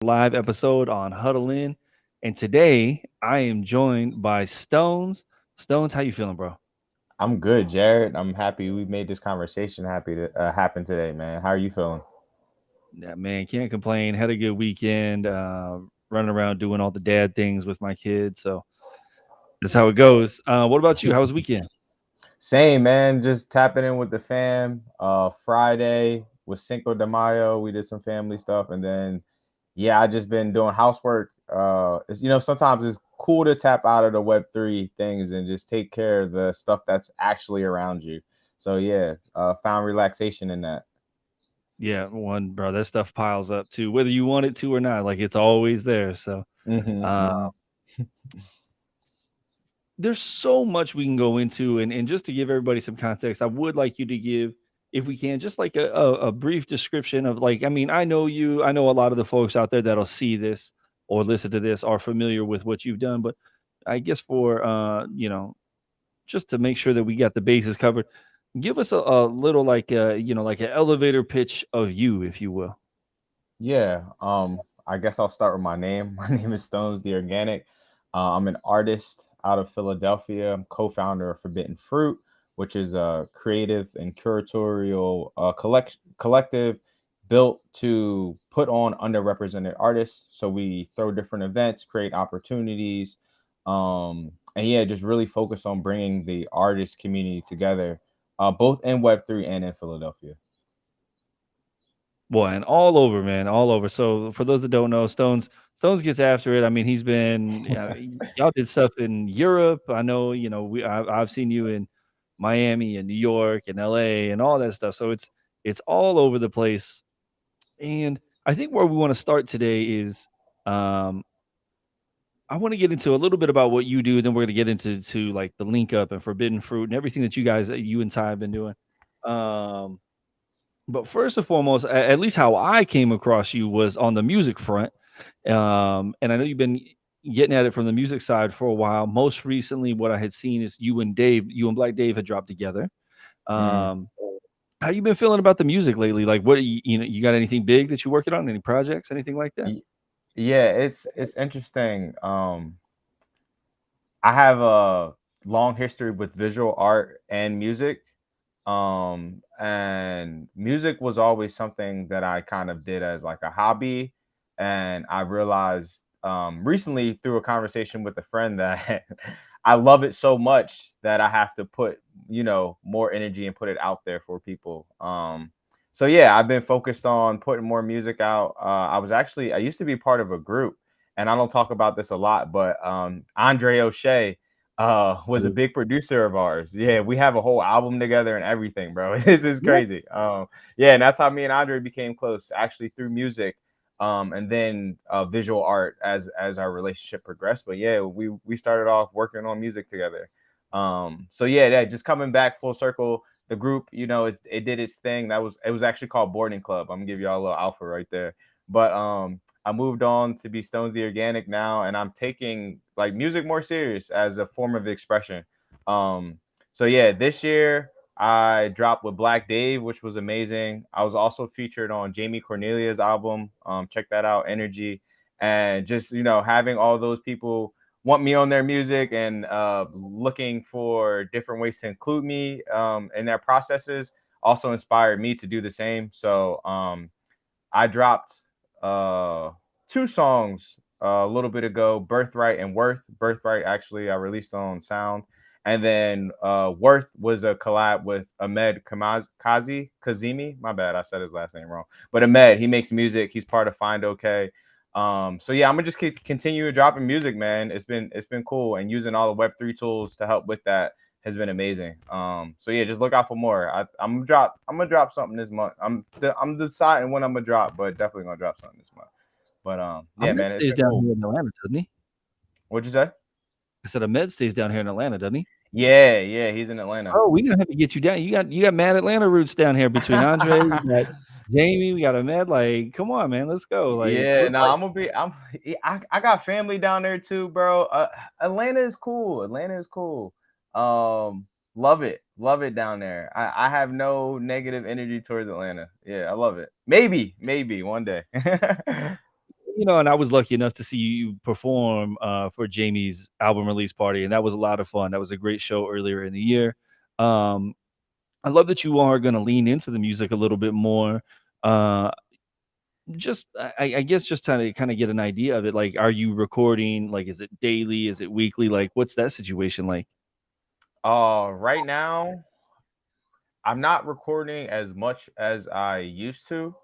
live episode on Huddle In. And today I am joined by Stones. Stones, how you feeling, bro? I'm good, Jared. I'm happy we made this conversation happy to happen today, man. How are you feeling? Yeah, man, can't complain. Had a good weekend. Running around doing all the dad things with my kids. So that's how it goes. What about you? How was the weekend? Same, man. Just tapping in with the fam. Friday was Cinco de Mayo. We did some family stuff, and then yeah, I just been doing housework. Sometimes it's cool to tap out of the Web3 things and just take care of the stuff that's actually around you. So yeah, found relaxation in that. Yeah, one, bro. That stuff piles up too, whether you want it to or not. Like it's always there. So uh, Hmm. there's so much we can go into, and just to give everybody some context, I would like you to give, if we can, just like a brief description of, like, I mean, I know you, I know a lot of the folks out there that'll see this or listen to this are familiar with what you've done, but I guess for just to make sure that we got the bases covered, give us a little, like, like an elevator pitch of you, if you will. Yeah, I guess I'll start with my name. My name is Stones the Organic. I'm an artist out of Philadelphia. I'm co-founder of Forbidden Fruit, which is a creative and curatorial collective built to put on underrepresented artists. So we throw different events, create opportunities, and yeah, just really focus on bringing the artist community together, both in Web3 and in Philadelphia. Boy, and all over, man, all over. So for those that don't know, Stones gets after it. I mean, he's been y'all did stuff in Europe. I know, I've seen you in Miami and New York and LA and all that stuff. So it's all over the place. And I think where we want to start today is um I want to get into a little bit about what you do, then we're gonna get into like the link up and forbidden fruit and everything that you and Ty have been doing. Um but first and foremost, at least how I came across you was on the music front. And I know you've been getting at it from the music side for a while. Most recently, what I had seen is you and Black Dave had dropped together. Mm. Um, how you been feeling about the music lately? Like, what you got anything big that you're working on? Any projects, anything like that? Yeah, it's interesting. I have a long history with visual art and music. And music was always something that I kind of did as like a hobby. And I realized recently through a conversation with a friend that I love it so much that I have to put, more energy and put it out there for people. So yeah, I've been focused on putting more music out. I used to be part of a group, and I don't talk about this a lot, but Andre O'Shea was a big producer of ours. Yeah, we have a whole album together and everything, bro. This is Yeah. crazy. Yeah, and that's how me and Andre became close, actually through music, and then visual art as our relationship progressed. But yeah, we started off working on music together. So yeah, just coming back full circle. The group, it did its thing. It was actually called Boarding Club. I'm gonna give y'all a little alpha right there. But I moved on to be Stones the Organic now, and I'm taking like music more serious as a form of expression. Um, so yeah, this year I dropped with Black Dave, which was amazing. I was also featured on Jamie Cornelia's album. Check that out, Energy, and just having all those people want me on their music and looking for different ways to include me in their processes also inspired me to do the same. So I dropped uh, two songs a little bit ago, Birthright and Worth. Birthright, actually, I released on Sound. And then Worth was a collab with Ahmed Kazimi. My bad, I said his last name wrong. But Ahmed, he makes music. He's part of Find OK. So yeah, I'm gonna just keep continue dropping music, man. It's been cool, and using all the Web3 tools to help with that has been amazing. So yeah, just look out for more. I'm gonna drop something this month. I'm deciding when I'm gonna drop, but definitely gonna drop something this month. But yeah, Ahmed man, it's stays been down cool. here in Atlanta, doesn't he? What'd you say? I said Ahmed stays down here in Atlanta, doesn't he? Yeah, yeah, he's in Atlanta. Oh, we gonna have to get you down. You got mad Atlanta roots down here between Andre, we got Jamie, we got Ahmed. Like, come on, man, let's go. Like, Yeah, look no, like I'm gonna be. I got family down there too, bro. Atlanta is cool. Atlanta is cool. Love it down there. I have no negative energy towards Atlanta. Yeah, I love it. Maybe one day. and I was lucky enough to see you perform, for Jamie's album release party, and that was a lot of fun. That was a great show earlier in the year. Um, I love that you are gonna lean into the music a little bit more. Uh, just I guess just trying to kinda get an idea of it, like, are you recording, like, is it daily? Is it weekly? Like, what's that situation like? Right now, I'm not recording as much as I used to.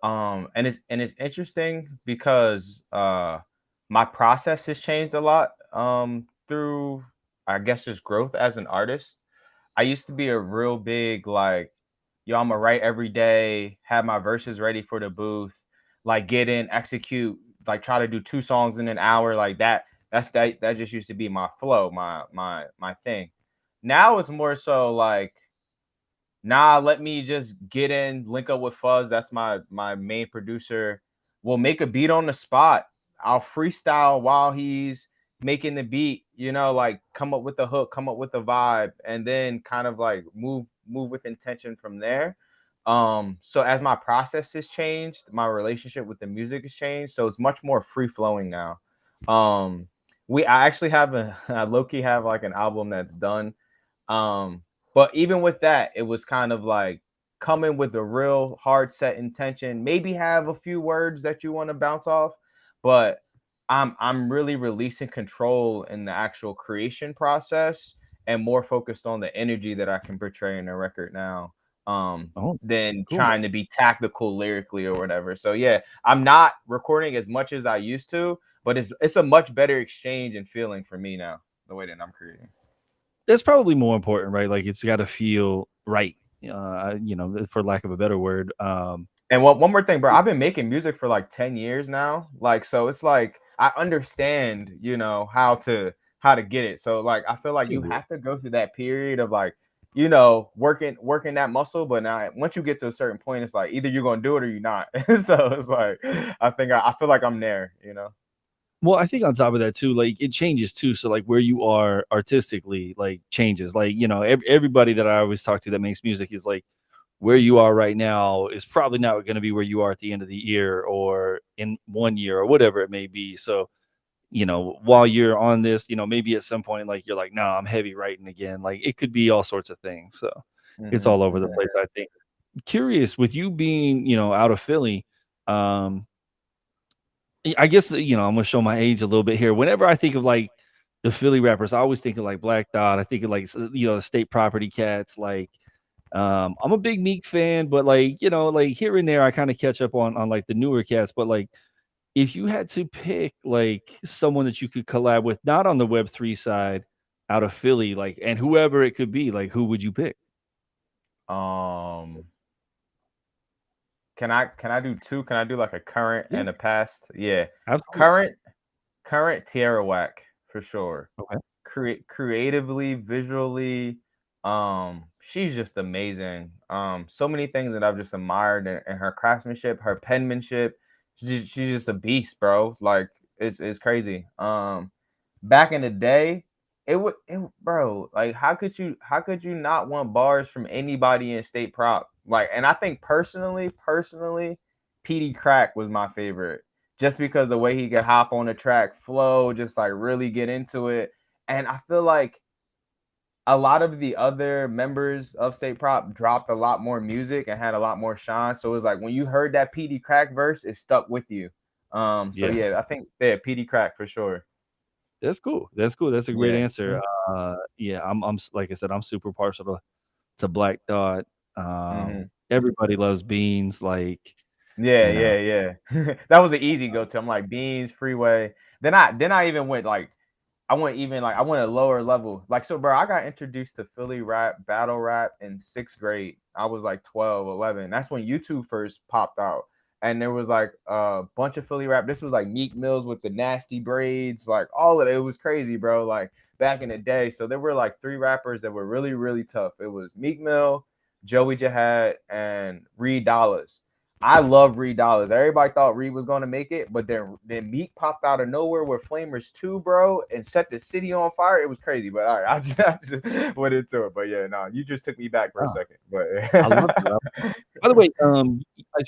And it's interesting because my process has changed a lot through, I guess, just growth as an artist. I used to be a real big like, yo, I'm gonna write every day, have my verses ready for the booth, like get in, execute, like try to do 2 songs in an hour, like that. That just used to be my flow, my thing. Now it's more so like, nah, let me just get in, link up with Fuzz. That's my main producer. We'll make a beat on the spot. I'll freestyle while he's making the beat, like come up with the hook, come up with the vibe, and then kind of like move with intention from there. So as my process has changed, my relationship with the music has changed. So it's much more free flowing now. Um, I actually have I low key have like an album that's done. Um, but even with that, it was kind of like coming with a real hard set intention. Maybe have a few words that you want to bounce off, but I'm really releasing control in the actual creation process and more focused on the energy that I can portray in a record now. Oh, Than cool, man. trying to be tactical lyrically or whatever. So yeah, I'm not recording as much as I used to, but it's a much better exchange and feeling for me now, the way that I'm creating. That's probably more important, right? Like, it's gotta feel right, for lack of a better word. And one more thing, bro. I've been making music for like 10 years now. Like, so it's like I understand, how to get it. So like I feel like you Yeah. have to go through that period of like, working that muscle. But now once you get to a certain point, it's like either you're gonna do it or you're not. So it's like I feel like I'm there. Well, I think on top of that too, like, it changes too, so, like, where you are artistically, like, changes, like, everybody that I always talk to that makes music is like, where you are right now is probably not gonna be where you are at the end of the year or in 1 year or whatever it may be, so, while you're on this, maybe at some point, like, you're like, "No, I'm heavy writing again," like, it could be all sorts of things, so it's Hmm. all over the place, I think. Curious, with you being, out of Philly, um I guess, I'm gonna show my age a little bit here. Whenever I think of, like, the Philly rappers, I always think of, like, Black Thought. I think of, like, the State Property Cats, like, I'm a big Meek fan, but, like, like, here and there, I kinda catch up on, like, the newer cats, but, like, if you had to pick, like, someone that you could collab with, not on the Web3 side, out of Philly, like, and whoever it could be, like, who would you pick? Um, can I do two? Can I do like a current Yeah, and a past? Yeah. absolutely. Current current Tierra Whack for sure. Okay. Creatively, visually, she's just amazing. So many things that I've just admired in her craftsmanship, her penmanship. She's just a beast, bro. Like it's crazy. Back in the day, bro, like how could you not want bars from anybody in state prop? Like, and I think personally, PD Crack was my favorite just because the way he could hop on the track, flow, just like really get into it. And I feel like a lot of the other members of State Prop dropped a lot more music and had a lot more shine. So it was like when you heard that PD Crack verse, it stuck with you. So Yeah. yeah, I think yeah, PD Crack for sure. That's cool. That's cool. That's a great Yeah. answer. Yeah, like I said, I'm super partial to Black Thought. Hmm. Everybody loves Beans, like, Yeah, you know. yeah, yeah. That was an easy go to. I'm like Beans, Freeway. Then I even went like I went a lower level. Like, so bro, I got introduced to Philly rap, battle rap in 6th grade. I was like 12, 11. That's when YouTube first popped out. And there was like a bunch of Philly rap. This was like Meek Mills with the nasty braids, like all of it. It was crazy, bro. Like back in the day. So there were like 3 rappers that were really, really tough. It was Meek Mill, Joey Jihad, and Reed Dollars. I love Reed Dollars. Everybody thought Reed was gonna make it, but then Meek popped out of nowhere with Flamers 2, bro, and set the city on fire. It was crazy, but all right, I just went into it. But yeah, no, you just took me back for a Oh, second. But I love that. By the way,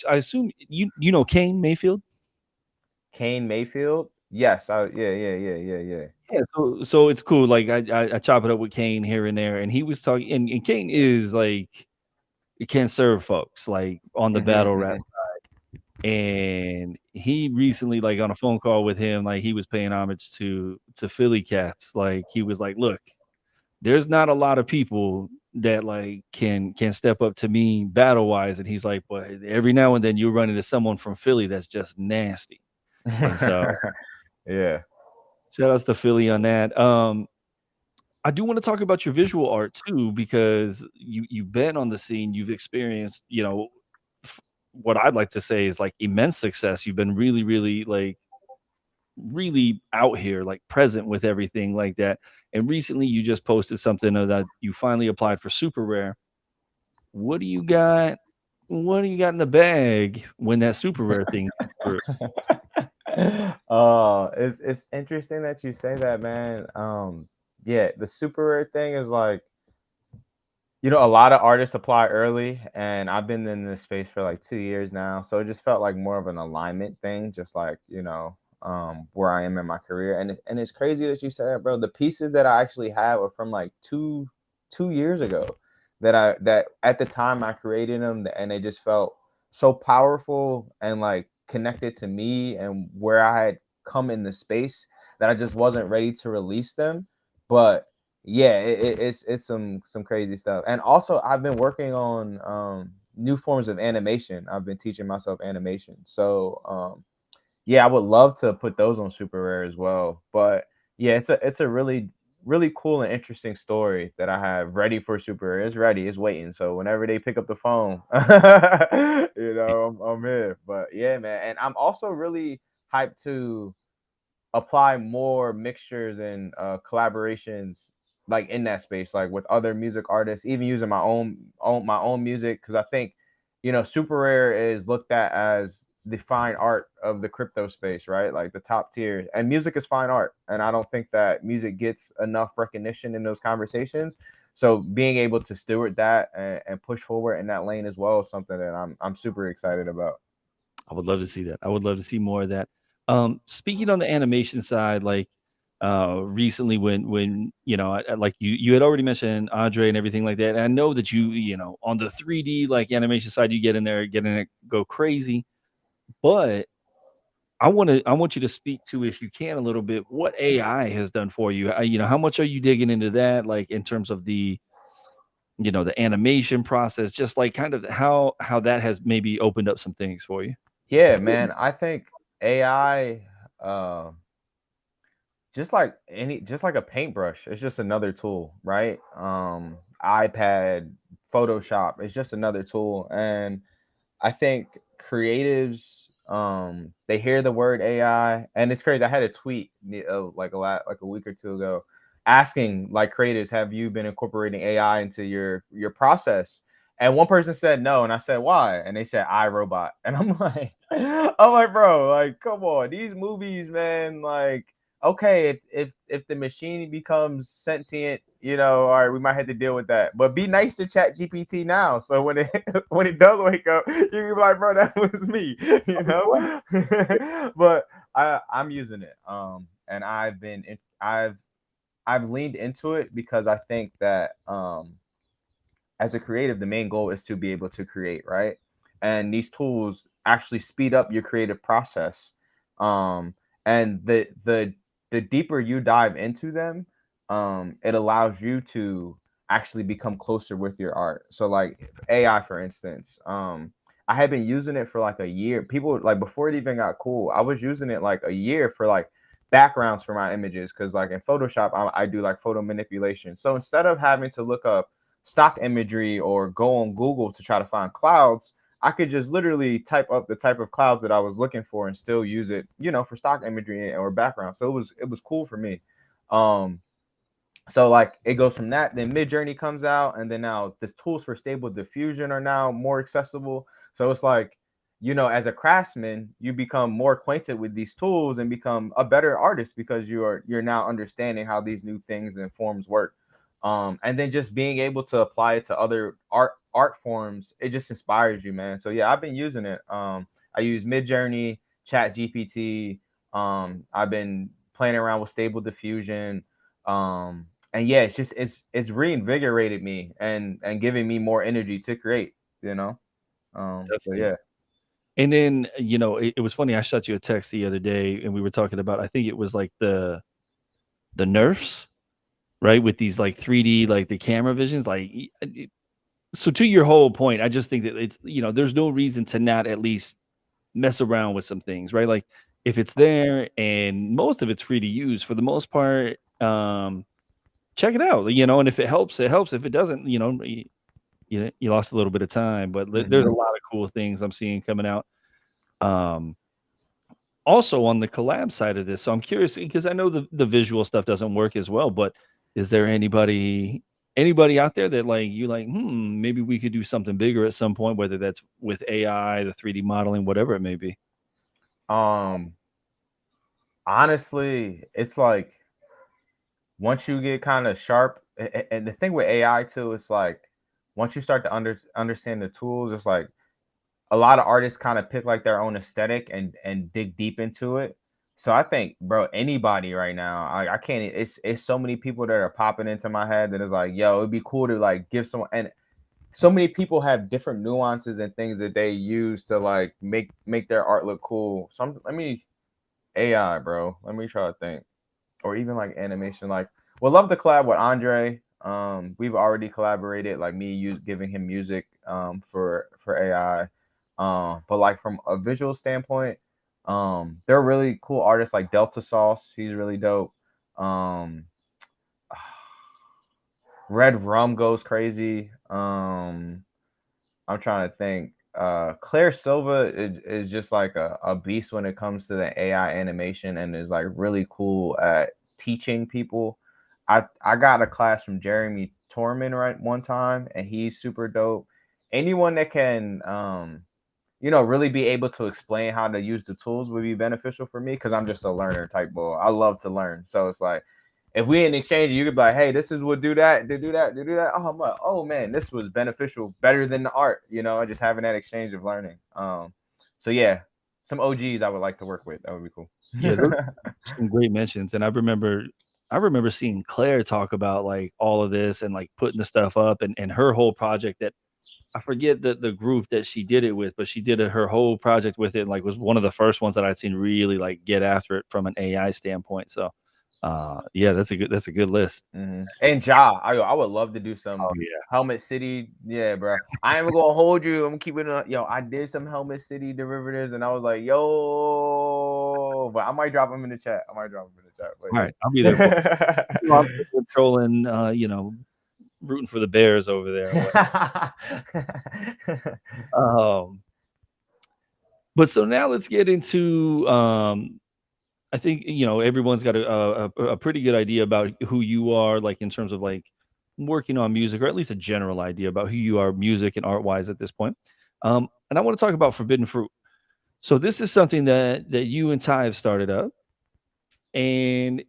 I assume you know Kane Mayfield? Kane Mayfield. Yes, yeah. Yeah, so it's cool. Like I chop it up with Kane here and there, and he was talking, and Kane is like he can serve folks like on the Mhm, battle rap, mhm. and he recently like on a phone call with him, like he was paying homage to Philly cats. Like he was like, look, there's not a lot of people that like can step up to me battle wise, and he's like, but every now and then you run into someone from Philly that's just nasty, and so Yeah. shout outs to Philly on that. I do want to talk about your visual art too, because you've been on the scene, you've experienced, what I'd like to say is like immense success. You've been really, really like really out here, like present with everything like that. And recently, you just posted something that you finally applied for Super Rare. What do you got? What do you got in the bag when that Super Rare thing comes through? It's interesting that you say that, man. Yeah, the super rare thing is like, a lot of artists apply early, and I've been in this space for like 2 years now. So it just felt like more of an alignment thing, just like, where I am in my career. And it's crazy that you said that, bro. The pieces that I actually have are from like two years ago that at the time I created them, and they just felt so powerful and like connected to me and where I had come in the space that I just wasn't ready to release them. But yeah, it's some crazy stuff. And also I've been working on new forms of animation. I've been teaching myself animation. So yeah, I would love to put those on super rare as well. But yeah, it's a really cool and interesting story that I have ready for super rare. It's ready, it's waiting. So whenever they pick up the phone, I'm here. But yeah, man. And I'm also really hyped to apply more mixtures and collaborations like in that space, like with other music artists, even using my own music, because I think super rare is looked at as the fine art of the crypto space, right? Like the top tier, and music is fine art, and I don't think that music gets enough recognition in those conversations. So being able to steward that and push forward in that lane as well is something that I'm super excited about. I would love to see that. I would love to see more of that. Speaking on the animation side, like recently when like you had already mentioned Andre and everything like that. And I know that on the 3D like animation side, you get in there, get in it, go crazy. But I want you to speak to, if you can, a little bit what AI has done for you. How much are you digging into that, like in terms of the animation process, just like kind of how that has maybe opened up some things for you. Yeah, man. I think AI, uh, just like a paintbrush, it's just another tool, right? iPad, Photoshop, it's just another tool. And I think creatives, they hear the word AI, and it's crazy. I had a tweet like a week or two ago, asking like creatives, have you been incorporating AI into your process? And one person said no, and I said why, and they said iRobot, and I'm like, bro, like, come on, these movies, man, like, okay, if the machine becomes sentient, all right, we might have to deal with that. But be nice to Chat GPT now, so when it when it does wake up, you can be like, bro, that was me, you know. But I'm using it, and I've leaned into it because I think that as a creative, the main goal is to be able to create, right? And these tools actually speed up your creative process. Um, and the deeper you dive into them, it allows you to actually become closer with your art. So, like AI, for instance, I had been using it for like a year. People like before it even got cool, I was using it like a year for like backgrounds for my images because like in Photoshop, I do like photo manipulation. So instead of having to look up stock imagery or go on Google to try to find clouds, I could just literally type up the type of clouds that I was looking for and still use it, for stock imagery or background. So it was cool for me. Um, so like it goes from that, then Midjourney comes out, and then now the tools for stable diffusion are now more accessible. So it's like, as a craftsman, you become more acquainted with these tools and become a better artist because you're now understanding how these new things and forms work. And then just being able to apply it to other art forms, it just inspires you, man. So yeah, I've been using it. I use Midjourney, Chat GPT, I've been playing around with Stable Diffusion. And yeah, it's reinvigorated me and giving me more energy to create, you know. So Definitely. yeah. And then, it was funny, I shot you a text the other day, and we were talking about I think it was, like, the Nerfs, right? With these, like, 3D, like, the camera visions, like, so to your whole point, I just think that there's no reason to not at least mess around with some things, right? Like, if it's there and most of it's free to use for the most part, check it out, and if it helps, it helps. If it doesn't, you lost a little bit of time, but there's a Mhm. lot of cool things I'm seeing coming out. Um, Also on the collab side of this, so I'm curious because I know the visual stuff doesn't work as well, but is there anybody out there that maybe we could do something bigger at some point, whether that's with AI, the 3D modeling, whatever it may be? Um, Honestly, it's like once you get kind of sharp, and the thing with AI too, it's like once you start to understand the tools, it's like a lot of artists kind of pick like their own aesthetic and dig deep into it. So I think, bro, anybody right now, I can't. It's so many people that are popping into my head that is like, yo, it'd be cool to like give someone. And so many people have different nuances and things that they use to like make their art look cool. So let me AI, bro. Let me try to think, or even like animation. Like, would love to collab with Andre. We've already collaborated, like me giving him music for AI. But like from a visual standpoint, there are really cool artists like Delta Sauce. He's really dope. Um, Red Rum goes crazy. I'm trying to think. Claire Silva is just like a beast when it comes to the AI animation and is like really cool at teaching people. I got a class from Jeremy Torman right one time, and he's super dope. Anyone that can really be able to explain how to use the tools would be beneficial for me because I'm just a learner type boy. I love to learn. So it's like if we in exchange, you could be like, hey, this is what do that, do that, do that. Oh, I'm like, oh man, this was beneficial, better than the art, just having that exchange of learning. So yeah, some OGs I would like to work with. That would be cool. Yeah, those are some great mentions, and I remember seeing Claire talk about, like, all of this and, like, putting the stuff up and her whole project that I forget the group that she did it with, but she did her whole project with it, and, like, was one of the first ones that I'd seen really, like, get after it from an AI standpoint, so, yeah, that's a good list. And I would love to do some Oh, yeah. Helmet City. Yeah, bro. I ain't gonna hold you. I'm gonna keep it. Yo, I did some Helmet City derivatives, and I was like, yo, but I might drop them in the chat. I might drop them in the chat. Alright, I'll be there for But you. I'm sitting there trolling, rooting for the Bears over there or what. yeah. Um, but so now let's get into, I think, everyone's got a pretty good idea about who you are, like, in terms of, like, working on music, or at least a general idea about who you are music and art-wise at this point. And I wanna talk about Forbidden Fruit. So this is something that you and Ty have started up, and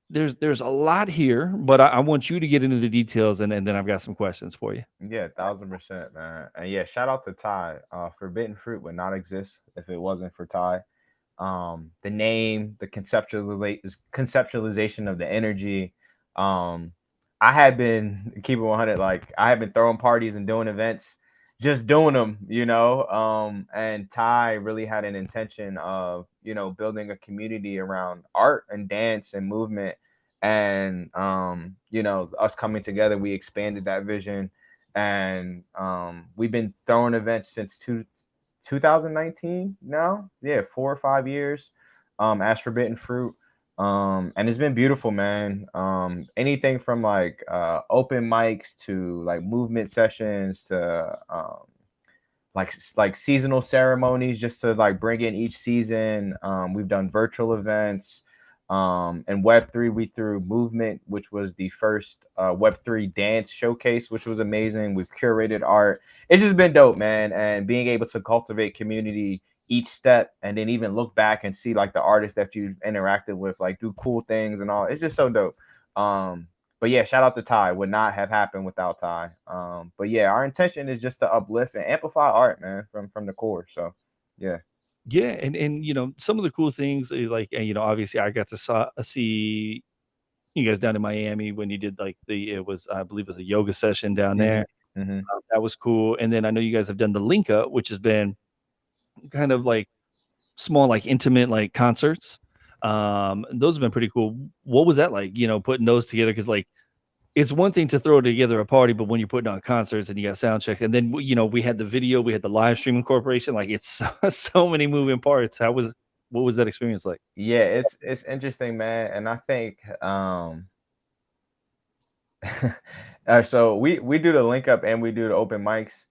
there's a lot here, but I want you to get into the details, and then I've got some questions for you. Yeah, 1000%, man. And yeah, shout out to Ty. Forbidden Fruit would not exist if it wasn't for Ty. The name, the conceptualization of the energy. Um, I had been keeping 100, like I had been throwing parties and doing events, just doing them, and Ty really had an intention of, building a community around art and dance and movement. And us coming together, we expanded that vision. And we've been throwing events since 2019 now. Yeah, 4 or 5 years. As Forbidden Fruit. And it's been beautiful, man. Anything from like open mics to like movement sessions to like seasonal ceremonies just to like bring in each season. We've done virtual events. And Web3, we threw Movement, which was the first Web3 dance showcase, which was amazing. We've curated art. It's just been dope, man. And being able to cultivate community each step and then even look back and see like the artists that you've interacted with, like do cool things and all. It's just so dope. But yeah, shout out to Ty. Would not have happened without Ty. But yeah, our intention is just to uplift and amplify art, man, from the core. So yeah. Yeah, and some of the cool things, like, and obviously I got to see you guys down in Miami when you did like it was, I believe it was a yoga session down Mhm, there. mhm. That was cool. And then I know you guys have done the Link Up, which has been kind of like small, like intimate, like concerts. Those have been pretty cool. What was that like? Putting those together because like it's one thing to throw together a party, but when you're putting on concerts and you got sound checks, and then we had the video, we had the live stream incorporation. Like it's so many moving parts. What was that experience like? Yeah, it's interesting, man, and I think, so we do the link up and we do the open mics,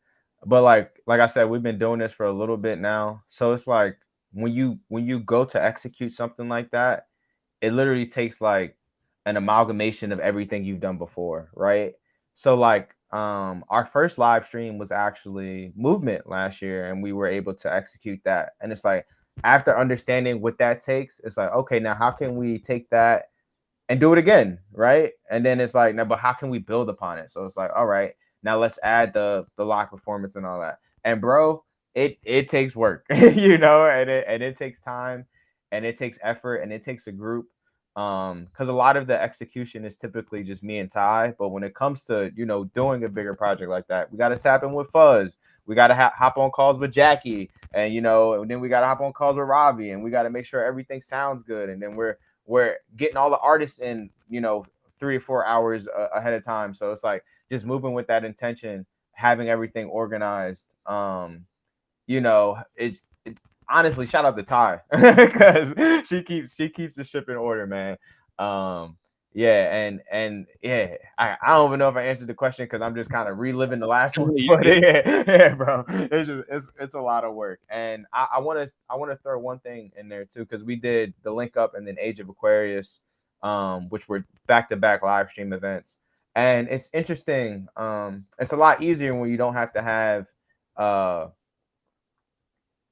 but like I said, we've been doing this for a little bit now. So it's like when you go to execute something like that, it literally takes like an amalgamation of everything you've done before, right? So like our first live stream was actually movement last year and we were able to execute that. And it's like after understanding what that takes, it's like okay, now how can we take that and do it again, right? And then it's like, now, but how can we build upon it? So it's like, all right, now let's add the live performance and all that. And bro, it takes work, and it takes time, and it takes effort, and it takes a group. Because a lot of the execution is typically just me and Ty, but when it comes to doing a bigger project like that, we got to tap in with Fuzz. We got to hop on calls with Jackie, and then we got to hop on calls with Robbie, and we got to make sure everything sounds good, and then we're getting all the artists in 3 or 4 hours ahead of time, so it's like just moving with that intention, having everything organized. It honestly, shout out to Ty because she keeps the ship in order, man. um yeah, and yeah, I don't even know if I answered the question because I'm just kind of reliving the last ones, You're but good. yeah, bro, it's a lot of work. And I want to throw one thing in there too, because we did the link up and then Age of Aquarius, which were back-to-back live stream events. And it's interesting, it's a lot easier when you don't have to have uh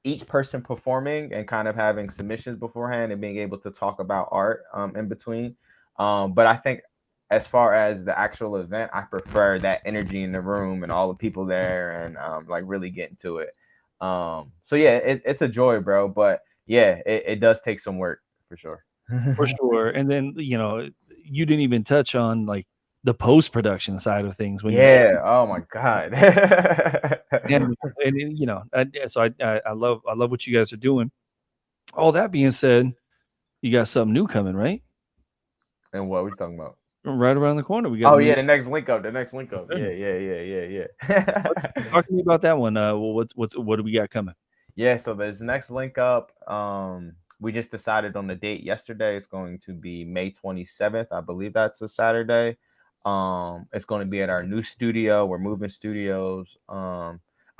each person performing and kind of having submissions beforehand and being able to talk about art in between. But I think as far as the actual event, I prefer that energy in the room and all the people there and like really getting to it. So yeah, it's a joy, bro. But yeah, it does take some work for sure. For sure. And then, you didn't even touch on like the post-production side of things when you Yeah. Oh my God. so I love what you guys are doing. All that being said, you got something new coming, right? And what we talking about? Right around the corner. We got Oh a yeah, new the next link up. The next link up. Yeah, thing. yeah, yeah, yeah, Talk yeah. talk to me about that one. What do we got coming? Yeah, so this next link up, we just decided on the date yesterday. It's going to be May 27th. I believe that's a Saturday. It's going to be at our new studio. We're moving studios. I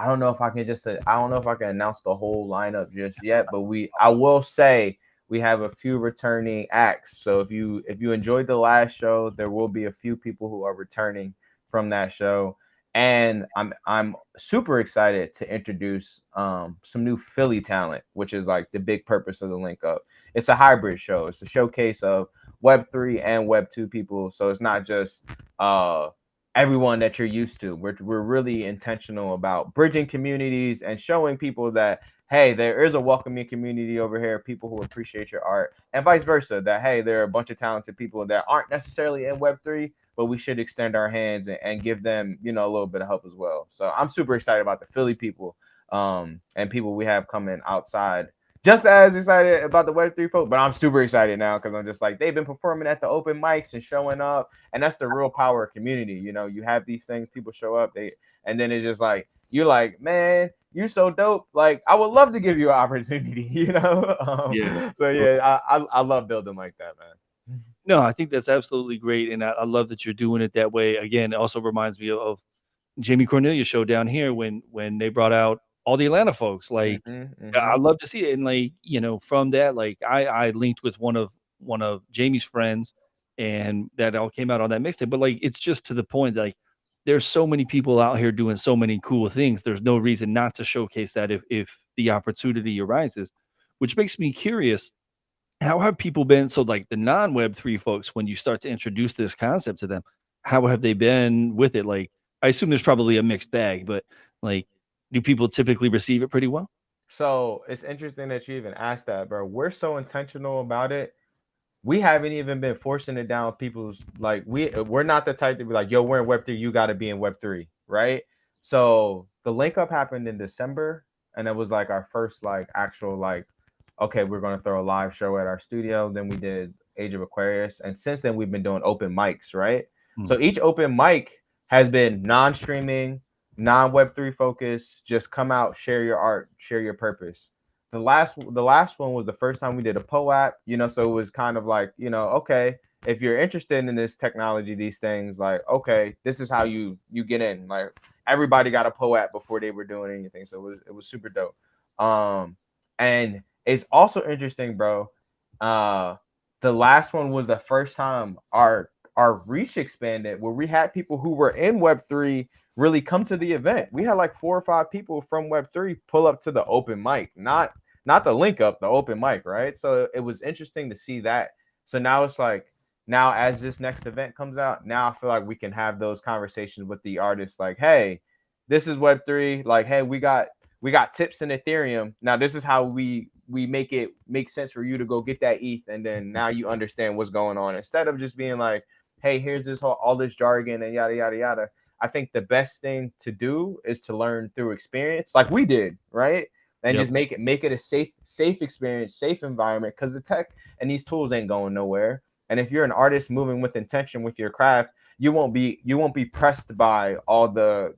don't know if I can I don't know if I can announce the whole lineup just yet, but I will say we have a few returning acts. So if you enjoyed the last show, there will be a few people who are returning from that show. And I'm super excited to introduce some new Philly talent, which is like the big purpose of the link up. It's a hybrid show. It's a showcase of Web3 and Web2 people. So it's not just everyone that you're used to. We're really intentional about bridging communities and showing people that hey, there is a welcoming community over here, people who appreciate your art, and vice versa. That hey, there are a bunch of talented people that aren't necessarily in Web3, but we should extend our hands and give them, a little bit of help as well. So I'm super excited about the Philly people, and people we have coming outside. Just as excited about the Web3 folk, but I'm super excited now because I'm just like they've been performing at the open mics and showing up, and that's the real power of community. You have these things, people show up, and then it's just like you're like, man, you're so dope. Like I would love to give you an opportunity, Yeah. So yeah, I love building like that, man. No, I think that's absolutely great, and I love that you're doing it that way. Again, it also reminds me of Jamie Cornelia show down here when they brought out all the Atlanta folks. Like, Hmm, I hmm. love to see it, and like from that, like I linked with one of Jamie's friends, and that all came out on that mixtape. But like, it's just to the point, like there's so many people out here doing so many cool things. There's no reason not to showcase that if the opportunity arises, which makes me curious. How have people been so, like, the non-Web3 folks, when you start to introduce this concept to them, how have they been with it? Like, I assume there's probably a mixed bag, but, like, do people typically receive it pretty well? So it's interesting that you even asked that, bro. We're so intentional about it. We haven't even been forcing it down people's like we're not the type to be like, yo, we're in Web3, you got to be in Web3, right? So the link up happened in December, and it was like our first like actual like, okay, we're gonna throw a live show at our studio. Then we did Age of Aquarius, and since then we've been doing open mics, right? Mm. So each open mic has been non-streaming, non-Web3 focus. Just come out, share your art, share your purpose. The last one was the first time we did a POAP, so it was kind of like, okay, if you're interested in this technology, these things, like, okay, this is how you get in. Like everybody got a POAP before they were doing anything. So it was super dope. And it's also interesting, bro. Uh the last one was the first time our reach expanded where we had people who were in Web3 really come to the event. We had like 4 or 5 people from Web3 pull up to the open mic, not the link up, the open mic, right? So it was interesting to see that. So now it's like, now as this next event comes out, now I feel like we can have those conversations with the artists, like, hey, this is Web3. Like, hey, we got tips in Ethereum. Now this is how we make it make sense for you to go get that ETH, and then now you understand what's going on instead of just being like, hey, here's this all this jargon and yada yada yada. I think the best thing to do is to learn through experience, like we did, right? And Yep. just make it a safe experience, safe environment, because the tech and these tools ain't going nowhere. And if you're an artist moving with intention with your craft, you won't be pressed by all the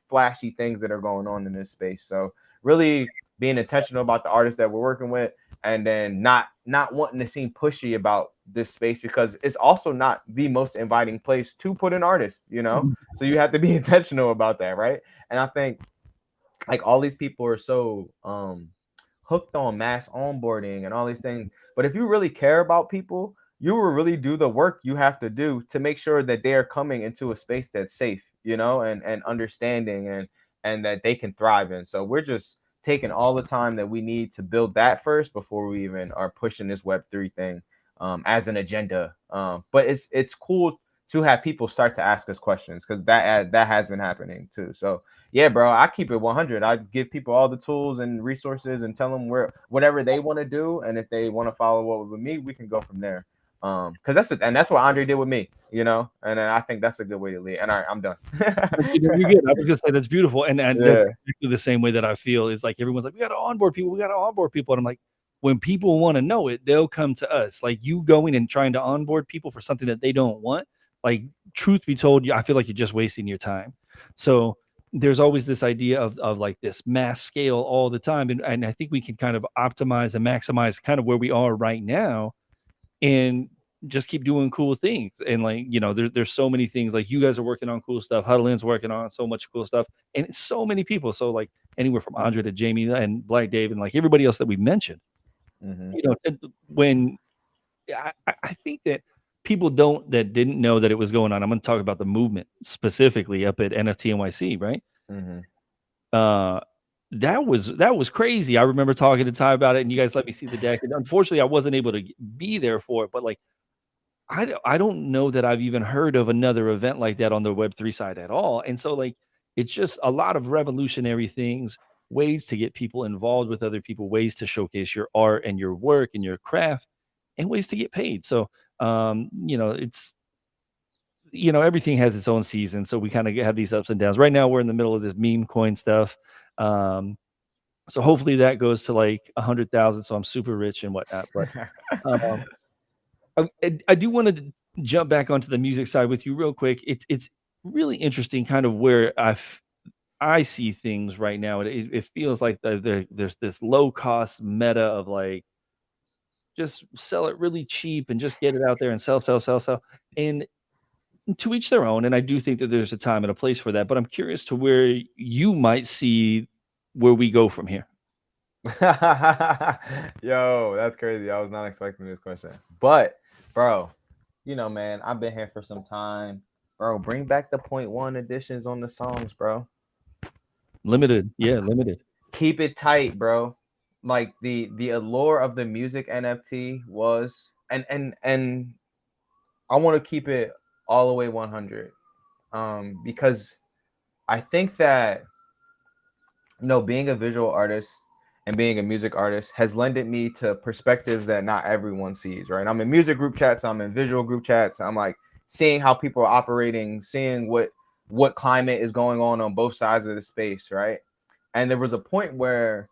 flashy things that are going on in this space. So really being intentional about the artists that we're working with, and then not wanting to seem pushy about this space, because it's also not the most inviting place to put an artist. So you have to be intentional about that, right? And I think like all these people are so hooked on mass onboarding and all these things. But if you really care about people, you will really do the work you have to do to make sure that they are coming into a space that's safe, and understanding, and that they can thrive in. So we're just taking all the time that we need to build that first before we even are pushing this Web3 thing as an agenda. But it's cool to have people start to ask us questions, because that has been happening too. So yeah, bro, I keep it 100. I give people all the tools and resources and tell them whatever they want to do, and if they want to follow up with me, we can go from there. Because that's what Andre did with me. And then I think that's a good way to lead. And all right, I'm done. You're good. I was gonna say that's beautiful, and that's Yeah. exactly the same way that I feel. Is like everyone's like, "We gotta onboard people. We gotta onboard people," and I'm like, when people want to know it, they'll come to us. Like you going and trying to onboard people for something that they don't want. Like truth be told, I feel like you're just wasting your time. So there's always this idea of like this mass scale all the time, and I think we can kind of optimize and maximize kind of where we are right now and just keep doing cool things. And like, there's so many things like you guys are working on cool stuff. Huddlin's working on so much cool stuff. And it's so many people. So like anywhere from Andre to Jamie and Black Dave and like everybody else that we mentioned, Hmm. when I think that people that didn't know that it was going on. I'm going to talk about the movement specifically up at NFT NYC, right? Hmm. Uh, that was crazy. I remember talking to Ty about it, and you guys let me see the deck. And unfortunately, I wasn't able to be there for it. But like, I don't know that I've even heard of another event like that on the Web3 side at all, and so, like, it's just a lot of revolutionary things, ways to get people involved with other people, ways to showcase your art and your work and your craft, and ways to get paid, so, it's everything has its own season, so we kinda have these ups and downs. Right now, we're in the middle of this meme coin stuff, um, so hopefully that goes to, like, 100,000, so I'm super rich and whatnot, but, um I do wanna jump back onto the music side with you real quick. It's really interesting kind of where I see things right now. It feels like there's this low cost meta of like, just sell it really cheap and just get it out there and sell, sell, sell, sell. And to each their own, and I do think that there's a time and a place for that, but I'm curious to where you might see where we go from here. Yo, that's crazy. I was not expecting this question. But, bro, man, I've been here for some time. Bro, bring back the point one editions on the songs, bro. Limited. Yeah, limited. Keep it tight, bro. Like the allure of the music NFT was, and I want to keep it all the way 100. Because I think that being a visual artist and being a music artist has lended me to perspectives that not everyone sees, right? I'm in music group chats, I'm in visual group chats, I'm like seeing how people are operating, seeing what climate is going on both sides of the space, right? And there was a point where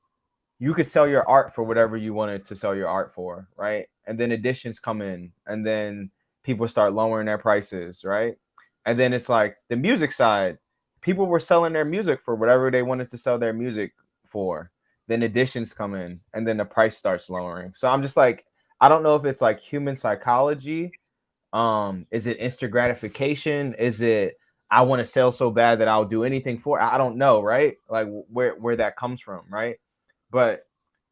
you could sell your art for whatever you wanted to sell your art for, right? And then editions come in, and then people start lowering their prices, right? And then it's like the music side, people were selling their music for whatever they wanted to sell their music for. Then editions come in, and then the price starts lowering. So I'm just like, I don't know if it's like human psychology. Is it instant gratification? Is it I want to sell so bad that I'll do anything for it? I don't know, right? Like where that comes from, right? But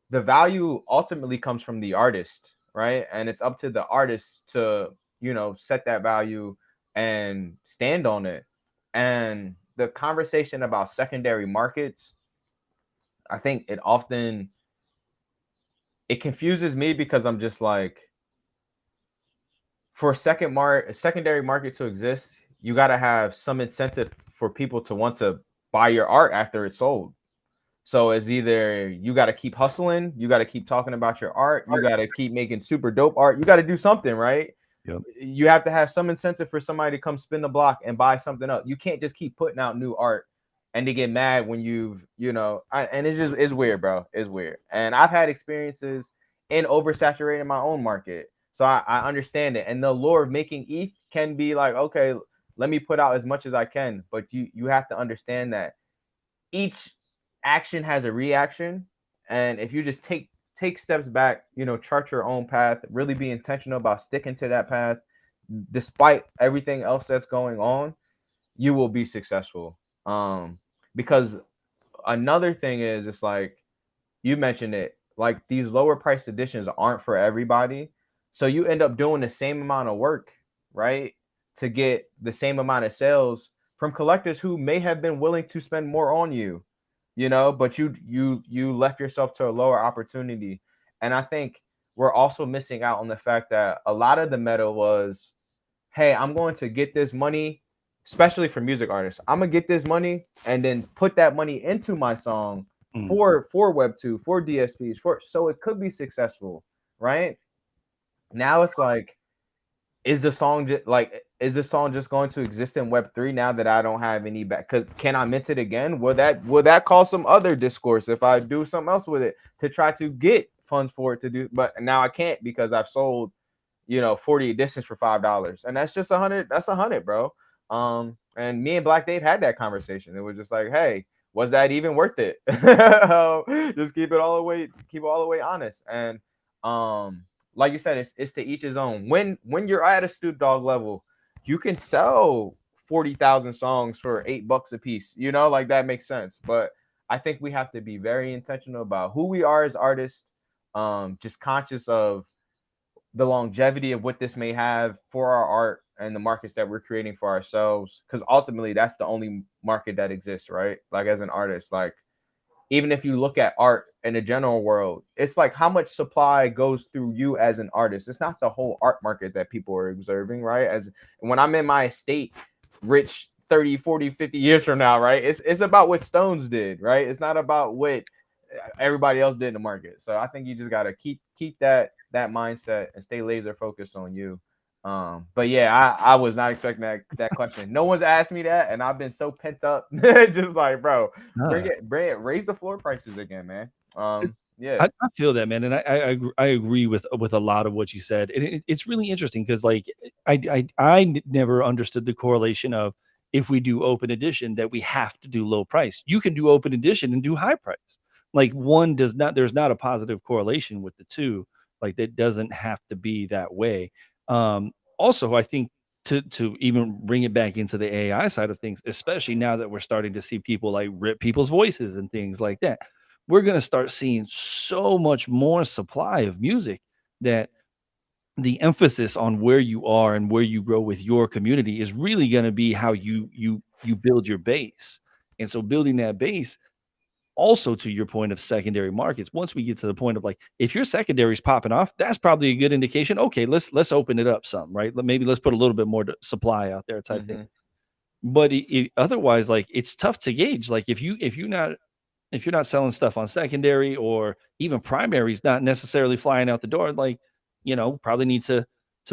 the value ultimately comes from the artist, right? And it's up to the artist to, set that value and stand on it. And the conversation about secondary markets, I think it confuses me because I'm just like, for a secondary market to exist, you got to have some incentive for people to want to buy your art after it's sold. So it's either you got to keep hustling, you got to keep talking about your art, you got to keep making super dope art, you got to do something, right? Yep. You have to have some incentive for somebody to come spin the block and buy something up. You can't just keep putting out new art and they get mad when and it's weird, bro. It's weird. And I've had experiences in oversaturating my own market. So I understand it. And the lure of making ETH can be like, okay, let me put out as much as I can. But you have to understand that each action has a reaction, and if you just take steps back, chart your own path, really be intentional about sticking to that path despite everything else that's going on, you will be successful. Because another thing is, it's like you mentioned it, like these lower price editions aren't for everybody, so you end up doing the same amount of work, right, to get the same amount of sales from collectors who may have been willing to spend more on you, but you left yourself to a lower opportunity. And I think we're also missing out on the fact that a lot of the meta was, hey, I'm going to get this money, especially for music artists, I'm gonna get this money and then put that money into my song for Web2, for DSPs, for so it could be successful, right? Now it's like, is the song just going to exist in Web3 now that I don't have any back? Because can I mint it again? Will that cause some other discourse if I do something else with it to try to get funds for it to do? But now I can't because I've sold 40 editions for $5, and that's just 100. That's 100, bro. And me and Black Dave had that conversation. It was just like, hey, was that even worth it? Just keep it all the way honest. And like you said, it's to each his own. When you're at a Snoop Dogg level, you can sell 40,000 songs for $8 a piece. Like that makes sense. But I think we have to be very intentional about who we are as artists. Just conscious of the longevity of what this may have for our art and the markets that we're creating for ourselves. Because ultimately, that's the only market that exists, right? Like as an artist, like even if you look at art in the general world, it's like how much supply goes through you as an artist. It's not the whole art market that people are observing, right? As when I'm in my estate, rich 30, 40, 50 years from now, right? It's about what Stones did, right? It's not about what everybody else did in the market. So I think you just gotta keep that mindset and stay laser focused on you. But yeah, I was not expecting that question. No one's asked me that, and I've been so pent up. Just like, bro, bring it, raise the floor prices again, man. Yeah. I feel that, man, and I agree with a lot of what you said. And it's really interesting because, like, never understood the correlation of if we do open edition that we have to do low price. You can do open edition and do high price. Like one does not. There's not a positive correlation with the two. Like that doesn't have to be that way. Also, I think to even bring it back into the AI side of things, especially now that we're starting to see people like rip people's voices and things like that, we're going to start seeing so much more supply of music that the emphasis on where you are and where you grow with your community is really going to be how you build your base. And so building that base, also to your point of secondary markets, once we get to the point of like if your secondary is popping off, that's probably a good indication. Okay, let's open it up some, right? Maybe let's put a little bit more supply out there type thing. Mm-hmm. But otherwise, like it's tough to gauge. Like if you're not if you're not selling stuff on secondary or even primaries, not necessarily flying out the door, like, probably need to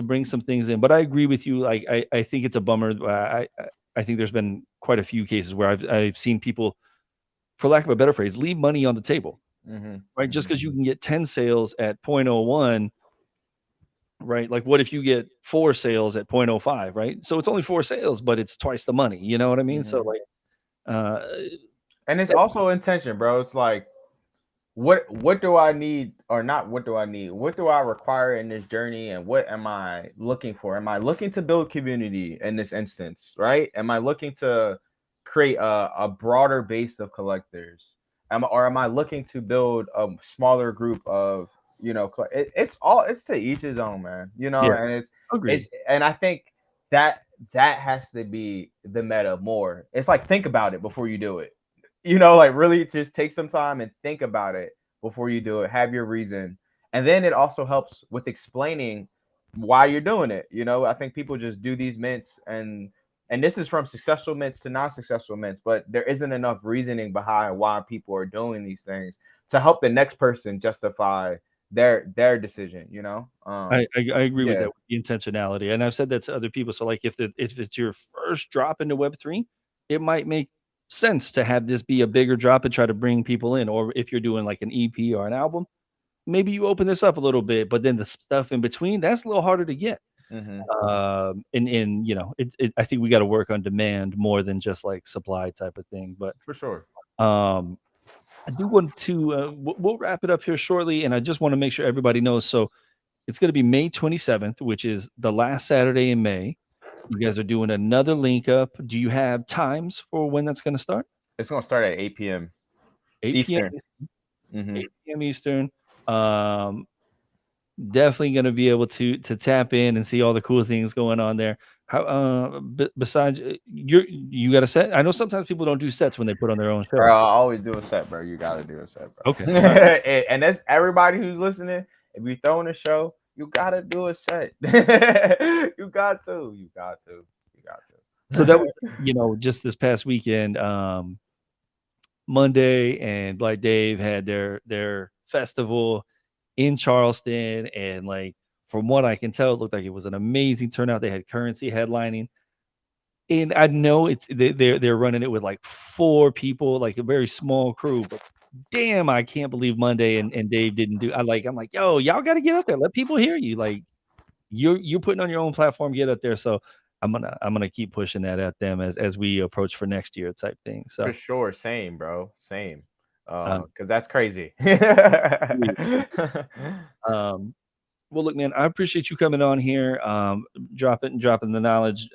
bring some things in. But I agree with you. Like, I think it's a bummer. I think there's been quite a few cases where I've seen people, for lack of a better phrase, leave money on the table, Mhm, right? Just mhm. because you can get 10 sales at 0.01, right? Like, what if you get 4 sales at 0.05, right? So it's only 4 sales, but it's twice the money. You know what I mean? So, Mhm. like, uh, And it's that also intention, bro. It's like, what do I need, or not what do I need? What do I require in this journey, and what am I looking for? Am I looking to build community in this instance, right? Am I looking to create a broader base of collectors? Or am I looking to build a smaller group of, it's to each his own, man. yeah, And agreed. and I think that that has to be the meta more. It's like, think about it before you do it. Like, really just take some time and think about it before you do it. Have your reason. And then it also helps with explaining why you're doing it. I think people just do these mints, and this is from successful mints to non-successful mints, but there isn't enough reasoning behind why people are doing these things to help the next person justify their decision. I agree with Yeah. that, with the intentionality, and I've said that to other people. So, like, if it's your first drop into Web3, it might make sense to have this be a bigger drop and try to bring people in. Or if you're doing like an EP or an album, maybe you open this up a little bit, but then the stuff in between, that's a little harder to get. Hmm. And I think we got to work on demand more than just like supply type of thing. But For sure. um, I do want to. We'll wrap it up here shortly, and I just want to make sure everybody knows. So it's going to be May 27th, which is the last Saturday in May. You guys are doing another link up. Do you have times for when that's going to start? It's gonna start at 8 p.m. 8 p.m. Eastern. Hmm. 8 p.m. Eastern. Um, Definitely gonna be able to tap in and see all the cool things going on there. How, besides, you got a set? I know sometimes people don't do sets when they put on their own Bro, shows. I always do a set, bro. You gotta do a set, bro. Okay, alright. And that's everybody who's listening. If you're throwing a show, you gotta do a set. You got to. You got to. You got So that was, to. just this past weekend, Monday and Black Dave had their festival in Charleston, and, like, from what I can tell, it looked like it was an amazing turnout. They had Currency headlining. And I know they're running it with, like, 4 people, like, a very small crew, but damn, I can't believe Monday and Dave didn't do. I'm like, "Yo, y'all gotta get out there, let people hear you." Like, you're putting on your own platform, get out there. So I'm gonna keep pushing that at them as we approach for next year type thing. For So, sure. Same, bro. Same. um, Because that's crazy. agreed. Um, well, look, man, I appreciate you coming on here, dropping the knowledge,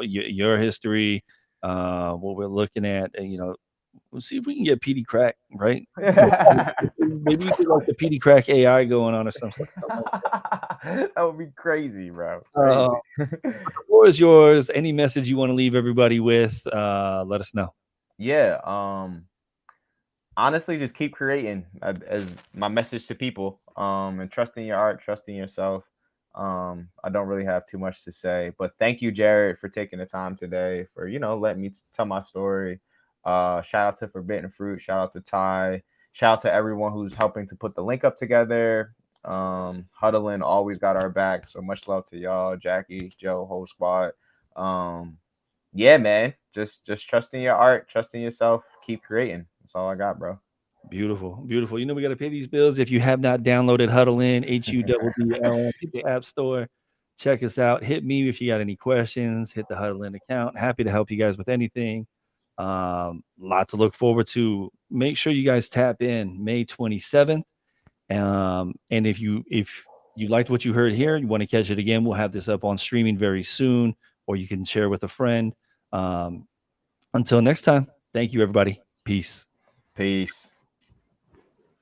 your history, what we're looking at, and, we'll see if we can get PD Crack, right? Maybe we get, like, the PD Crack AI going on or some stuff. That would be crazy, bro. Uh, Crazy. the floor is yours. Any message you wanna leave everybody with, let us know. Yeah. Honestly, just keep creating, as my message to people, and trusting your art, trusting yourself. I don't really have too much to say, but thank you, Jared, for taking the time today, for letting me tell my story. Shout out to Forbidden Fruit, shout out to Ty, shout out to everyone who's helping to put the link up together. Huddling always got our back, so much love to y'all, Jackie, Joe, whole squad. um yeah, man. Just trusting your art, trusting yourself, keep creating. That's all I got, bro. Beautiful, beautiful. We gotta pay these bills. If you have not downloaded Huddle In, HUDDLN, hit the App Store, check us out. Hit me if you got any questions. Hit the Huddle In account. Happy to help you guys with anything. Lot to look forward to. Make sure you guys tap in May 27th. And if you liked what you heard here, you want to catch it again, we'll have this up on streaming very soon, or you can share with a friend. Um, until next time, thank you, everybody. Peace. Peace.